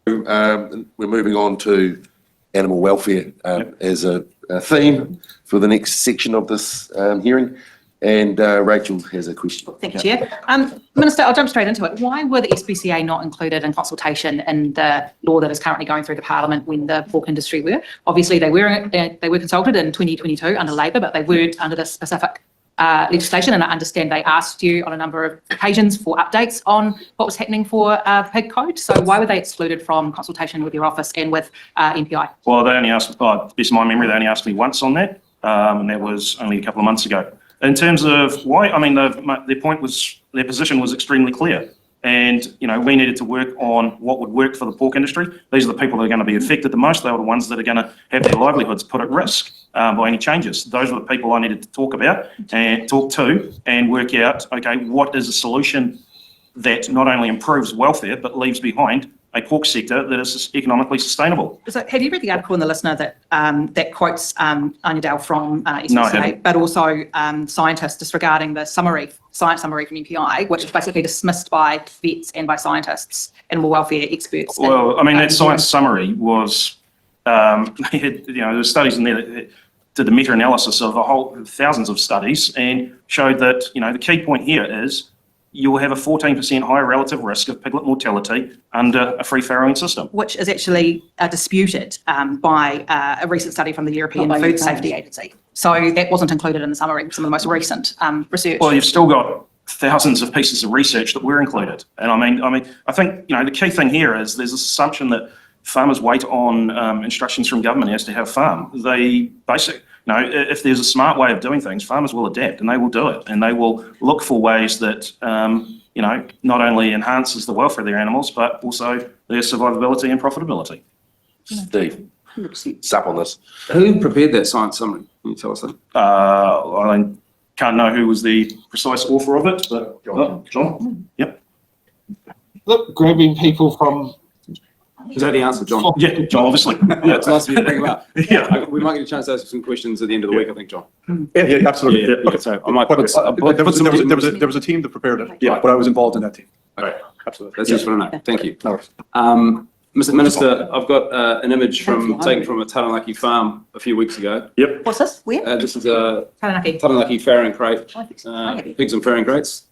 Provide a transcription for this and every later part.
We're moving on to animal welfare as a theme for the next section of this hearing. And Rachel has a question. Thank you, Chair. Minister, I'll jump straight into it. Why were the SPCA not included in consultation in the law that is currently going through the Parliament when the pork industry were? Obviously, they were consulted in 2022 under Labor, but they weren't under this specific legislation. And I understand they asked you on a number of occasions for updates on what was happening for pig code. So why were they excluded from consultation with your office and with MPI? Well, they only asked, best of my memory, they only asked me once on that, and that was only a couple of months ago. In terms of why, I mean, their position was extremely clear. And, we needed to work on what would work for the pork industry. These are the people that are going to be affected the most. They are the ones that are going to have their livelihoods put at risk by any changes. Those are the people I needed to talk about and talk to and work out, okay, what is a solution that not only improves welfare, but leaves behind a pork sector that is economically sustainable. So have you read the article in the Listener that quotes Anya Dale from SPCA, No, I haven't. but also scientists disregarding the science summary from MPI, which is basically dismissed by vets and by scientists, animal welfare experts? Well, I mean, that science summary was, they had, there's studies in there that did the meta-analysis of thousands of studies and showed that, the key point here is you will have a 14% higher relative risk of piglet mortality under a free farrowing system. Which is actually disputed by a recent study from the European Food Safety Agency. So that wasn't included in the summary, some of the most recent research. Well, you've still got thousands of pieces of research that were included. And I think, the key thing here is there's this assumption that farmers wait on instructions from government as to how to farm. They basically, if there's a smart way of doing things, farmers will adapt and they will do it. And they will look for ways that, not only enhances the welfare of their animals, but also their survivability and profitability. Steve, sup on this. Who prepared that science summary? Can you tell us that? I can't know who was the precise author of it, but John. Yep. Look, grabbing people from... Is that the answer, John? Yeah, John, obviously. Yeah, it's nice of you to bring him up. Yeah. We might get a chance to ask some questions at the end of the week, I think, John. Yeah, absolutely. Yeah. Okay. So I might put some... There was a team that prepared it, Yeah. but I was involved in that team. Okay, Absolutely. that's useful to know. Thank you. No worries. Mr. Minister, I've got an image taken from a Taranaki farm a few weeks ago. Yep. What's this? Where? This is a Taranaki. Taranaki farrowing crate, pigs and farrowing crates.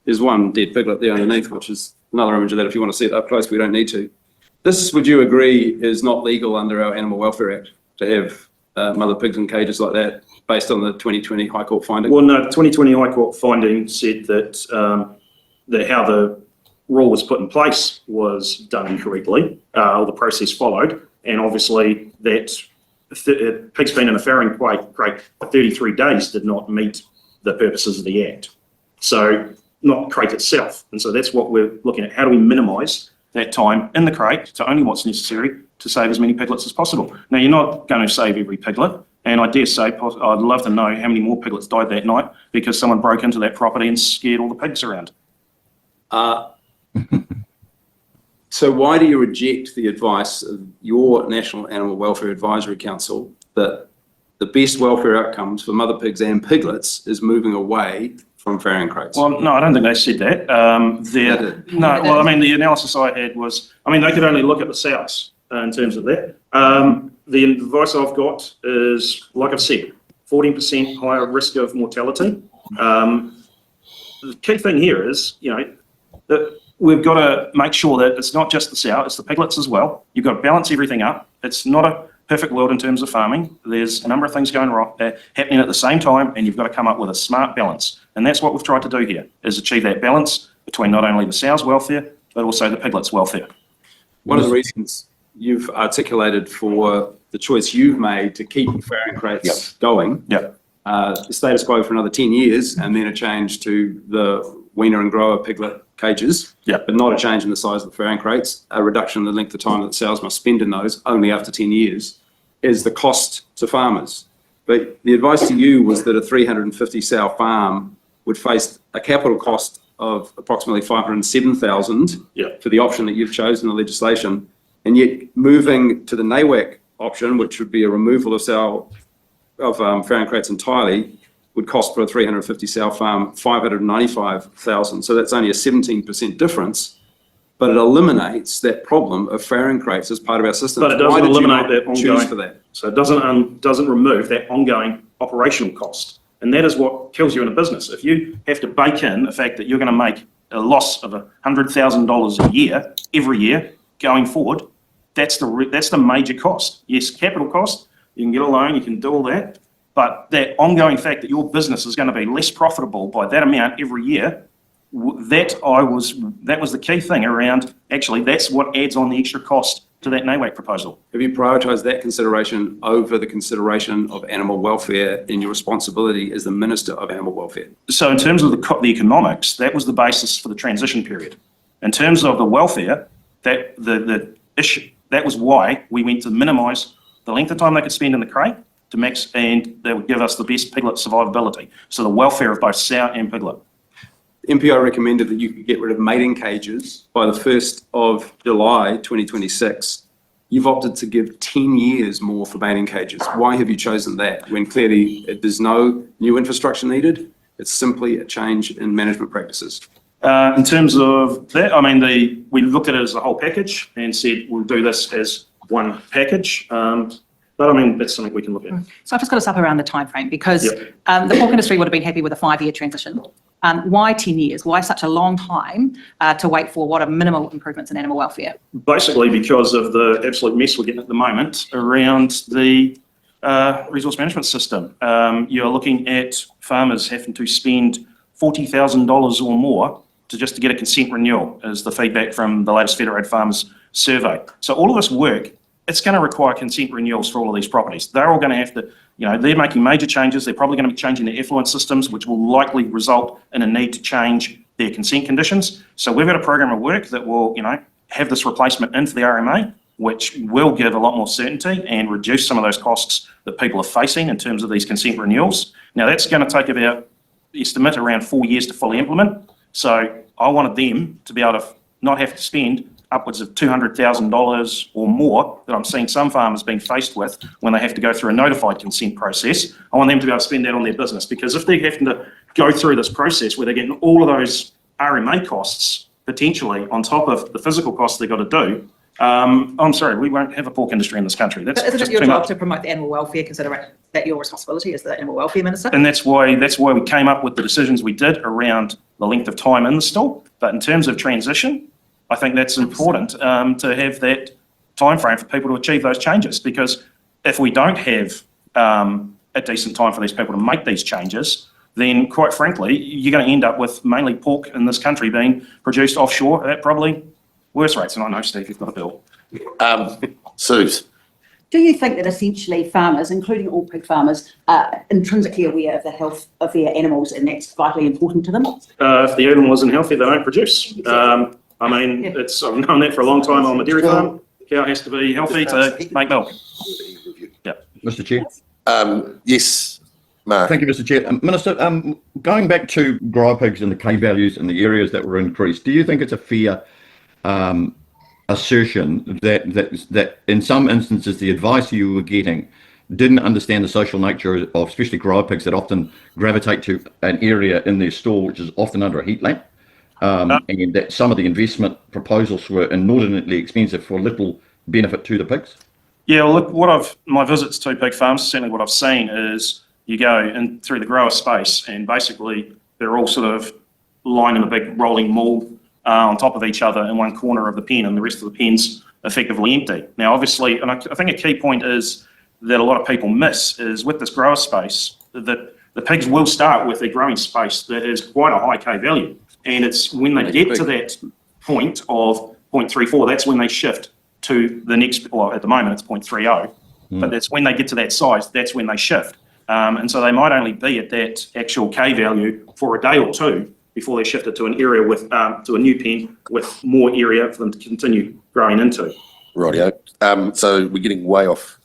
There's one dead piglet there underneath, which is another image of that if you want to see it up close, we don't need to. This, would you agree, is not legal under our Animal Welfare Act to have mother pigs in cages like that based on the 2020 High Court finding? Well, no, the 2020 High Court finding said that how the rule was put in place was done incorrectly, or the process followed, and obviously that pigs being in a farrowing crate for 33 days did not meet the purposes of the Act. So, not crate itself. And so that's what we're looking at. How do we minimise that time in the crate to only what's necessary to save as many piglets as possible? Now, you're not going to save every piglet, and I dare say, I'd love to know how many more piglets died that night because someone broke into that property and scared all the pigs around. So why do you reject the advice of your National Animal Welfare Advisory Council that the best welfare outcomes for mother pigs and piglets is moving away from farrowing crates? Well, no, I don't think they said that. The analysis I had was, they could only look at the sows in terms of that. The advice I've got is, like I've said, 14% higher risk of mortality. The key thing here is, that we've got to make sure that it's not just the sow, it's the piglets as well. You've got to balance everything up. It's not a perfect world in terms of farming. There's a number of things going wrong, happening at the same time, and you've got to come up with a smart balance. And that's what we've tried to do here, is achieve that balance between not only the sow's welfare, but also the piglets' welfare. One of the reasons you've articulated for the choice you've made to keep farrowing crates going, the status quo for another 10 years, and then a change to the weaner and grower piglet cages, but not a change in the size of the farrowing crates, a reduction in the length of time that sows must spend in those only after 10 years, is the cost to farmers. But the advice to you was that a 350 sow farm would face a capital cost of approximately 507,000 for the option that you've chosen in the legislation, and yet moving to the NAWAC option, which would be a removal of farrowing crates entirely, would cost for a 350 sow farm 595,000. So that's only a 17% difference. but it eliminates that problem of farrowing crates as part of our system. But it Why doesn't did you eliminate not that choose ongoing, for that? so it doesn't remove that ongoing operational cost. And that is what kills you in a business. If you have to bake in the fact that you're going to make a loss of $100,000 a year, every year, going forward, that's the major cost. Yes, capital cost, you can get a loan, you can do all that, but that ongoing fact that your business is going to be less profitable by that amount every year, that was the key thing around, actually, that's what adds on the extra cost to that NAWAC proposal. Have you prioritised that consideration over the consideration of animal welfare in your responsibility as the Minister of Animal Welfare? So in terms of the economics, that was the basis for the transition period. In terms of the welfare, the issue, that was why we went to minimise the length of time they could spend in the crate to max, and that would give us the best piglet survivability. So the welfare of both sow and piglet. MPO recommended that you could get rid of mating cages by the 1st of July 2026. You've opted to give 10 years more for mating cages. Why have you chosen that when clearly there's no new infrastructure needed? It's simply a change in management practices. In terms of that, I mean, we looked at it as a whole package and said we'll do this as one package. But I mean, that's something we can look at. So I've just got us up around the timeframe because Yep. the pork industry would have been happy with a 5-year transition. Why 10 years? Why such a long time to wait for what are minimal improvements in animal welfare? Basically because of the absolute mess we're getting at the moment around the resource management system. You're looking at farmers having to spend $40,000 or more just to get a consent renewal, is the feedback from the latest Federated Farmers survey. So all of this work, it's going to require consent renewals for all of these properties. They're all going to have to, they're making major changes. They're probably going to be changing their effluent systems, which will likely result in a need to change their consent conditions. So we've got a program of work that will, have this replacement into the RMA, which will give a lot more certainty and reduce some of those costs that people are facing in terms of these consent renewals. Now that's going to take about, estimate around 4 years to fully implement. So I wanted them to be able to not have to spend upwards of $200,000 or more that I'm seeing some farmers being faced with when they have to go through a notified consent process. I want them to be able to spend that on their business, because if they're having to go through this process where they're getting all of those RMA costs potentially on top of the physical costs they've got to do, I'm sorry, we won't have a pork industry in this country. That's But isn't just it your too job much. to promote the animal welfare, considering that your responsibility as the animal welfare minister? And that's why we came up with the decisions we did around the length of time in the stall. But in terms of transition, I think that's important to have that time frame for people to achieve those changes, because if we don't have a decent time for these people to make these changes, then quite frankly, you're going to end up with mainly pork in this country being produced offshore at probably worse rates. And I know, Steve, you've got a bill. Suze. Do you think that essentially farmers, including all pig farmers, are intrinsically aware of the health of their animals and that's vitally important to them? If the animal isn't healthy, they don't produce. I mean, I've known that for a long time on the dairy farm. The cow has to be healthy to make milk. Yeah. Mr. Chair. Yes, Mark. Thank you, Mr. Chair. Minister, going back to grower pigs and the K values and the areas that were increased, do you think it's a fair assertion that in some instances the advice you were getting didn't understand the social nature of especially grower pigs that often gravitate to an area in their stall which is often under a heat lamp, and that some of the investment proposals were inordinately expensive for little benefit to the pigs? Yeah, well, look, my visits to pig farms, certainly what I've seen is you go in through the grower space and basically they're all sort of lined in a big rolling maul on top of each other in one corner of the pen, and the rest of the pen's effectively empty. Now, obviously, and I think a key point is that a lot of people miss is with this grower space that the pigs will start with a growing space that is quite a high K value. And it's when they get to that point of 0.34, that's when they shift to the next, well, at the moment it's 0.30, but that's when they get to that size, that's when they shift. And so they might only be at that actual K value for a day or two before they're shifted to an area with, to a new pen with more area for them to continue growing into. Rightio. So we're getting way off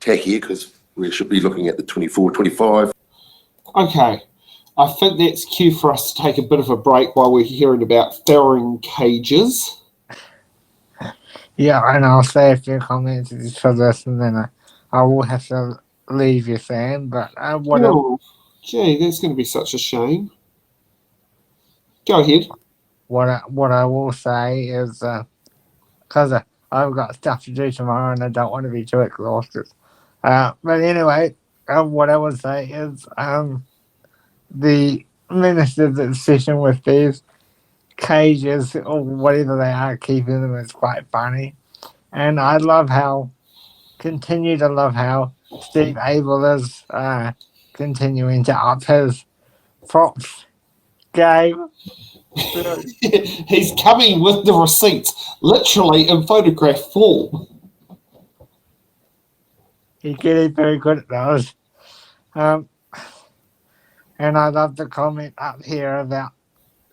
tack here because we should be looking at the 24, 25. Okay, I think that's cue for us to take a bit of a break while we're hearing about farrowing cages. Yeah, and I'll say a few comments for this, and then I will have to leave you, Sam. But Oh, gee, that's going to be such a shame. Go ahead. what I will say is, because I've got stuff to do tomorrow and I don't want to be too exhausted. But anyway, what I would say is, the minister's obsession with these cages or whatever they are keeping them is quite funny. And continue to love how Steve Abel is continuing to up his props game. He's coming with the receipts, literally in photograph form. He's getting very good at those. And I love the comment up here about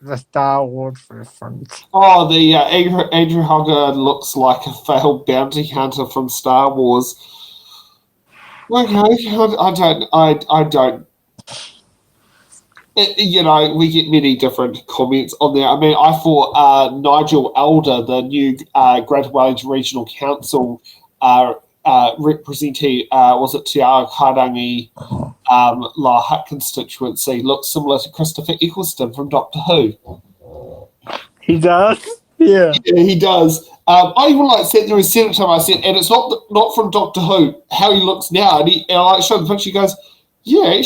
the Star Wars reference. Oh, the Andrew Hoggard looks like a failed bounty hunter from Star Wars. Okay, I don't. We get many different comments on there. I mean, I thought Nigel Elder, the new Greater Wellington Regional Council representing, was it Te Karangi La Hutt constituency, looks similar to Christopher Eccleston from Doctor Who. He does? Yeah. Yeah, he does. I even sat there and said it to him. I said, and it's not from Doctor Who, how he looks now. And I showed the picture, he goes, yeah, I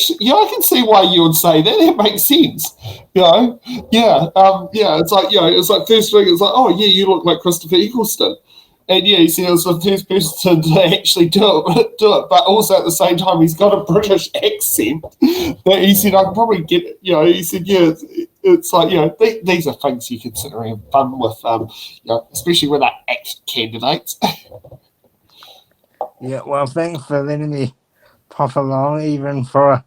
can see why you would say that. That makes sense. It's like first thing, it's like, oh yeah, you look like Christopher Eccleston. And yeah, he said it was the first person to actually do it. But also at the same time, he's got a British accent that he said, I can probably get it. He said, yeah, it's like, these are things you can sit around and have fun with, especially when they're act candidates. Yeah, well, thanks for letting me pop along, even for a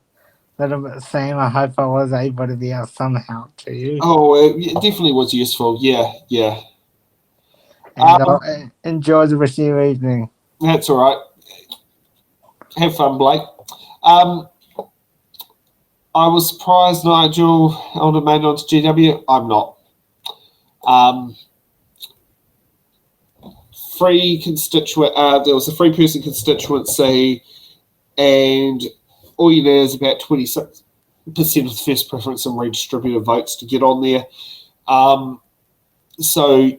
little bit, Sam. I hope I was able to be of some help to you. Oh, it definitely was useful. Yeah. And enjoy the rest of your evening. That's all right. Have fun, Blake. I was surprised Nigel Elder made on to GW. I'm not. There was a 3-person constituency, and all you need is about 26% of the first preference and redistributed votes to get on there. So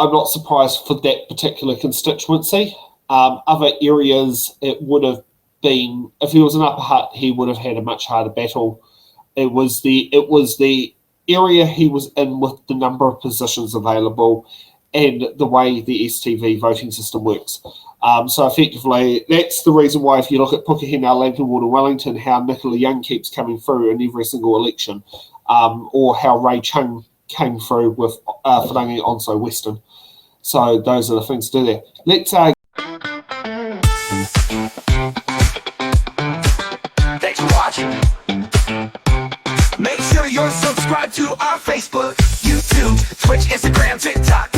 I'm not surprised for that particular constituency. Other areas, it would have been, if he was an Upper Hutt, he would have had a much harder battle. It was the area he was in with the number of positions available and the way the STV voting system works. So effectively, that's the reason why if you look at Pukahina, Lambton Water, Wellington, how Nicola Young keeps coming through in every single election, or how Ray Chung came through with Whangangi Onslow Western. So those are the things to do there. Let's Thanks for watching. Make sure you're subscribed to our Facebook, YouTube, Twitch, Instagram, TikTok.